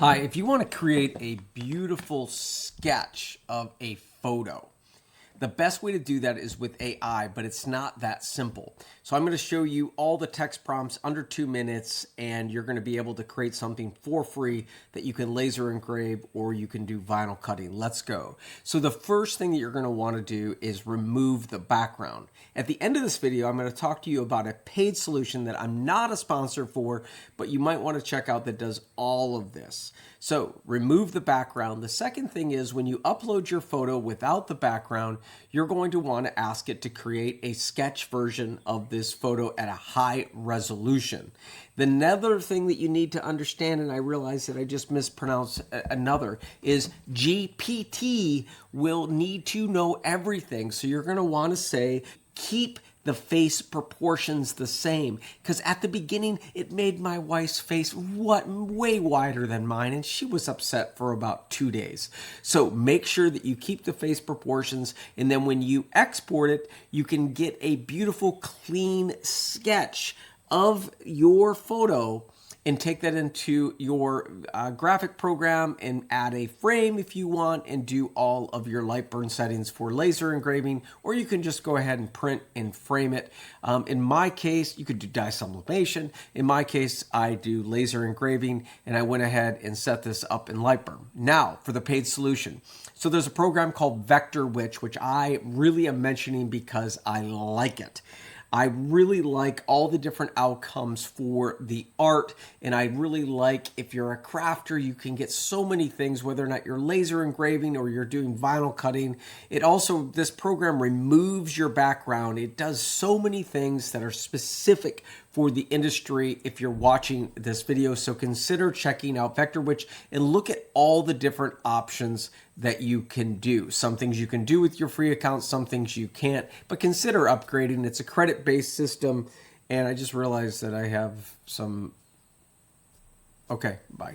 Hi, if you want to create a beautiful sketch of a photo, the best way to do that is with AI, but it's not that simple. So I'm going to show you all the text prompts under 2 minutes, and you're going to be able to create something for free that you can laser engrave or you can do vinyl cutting. Let's go. So the first thing that you're going to want to do is remove the background. At the end of this video, I'm going to talk to you about a paid solution that I'm not a sponsor for, but you might want to check out that does all of this. So remove the background. The second thing is when you upload your photo without the background, you're going to want to ask it to create a sketch version of this photo at a high resolution. The other thing that you need to understand, and I realize that I just mispronounced another, is GPT will need to know everything. So you're going to want to say, keep the face proportions the same, because at the beginning it made my wife's face way wider than mine, and she was upset for about 2 days. So make sure that you keep the face proportions, and then when you export it, you can get a beautiful clean sketch of your photo and take that into your graphic program and add a frame if you want and do all of your light burn settings for laser engraving, or you can just go ahead and print and frame it. In my case, you could do DyeSublimation. In my case, I do laser engraving, and I went ahead and set this up in light burn. Now, for the paid solution. So there's a program called Vector Witch, which I really am mentioning because I like it. I really like all the different outcomes for the art, and I really like if you're a crafter, you can get so many things, whether or not you're laser engraving or you're doing vinyl cutting. It also, this program removes your background. It does so many things that are specific for the industry if you're watching this video. So consider checking out Vector Witch and look at all the different options that you can do. Some things you can do with your free account, some things you can't, but consider upgrading. It's a credit-based system, and I just realized that I have some... Okay, bye.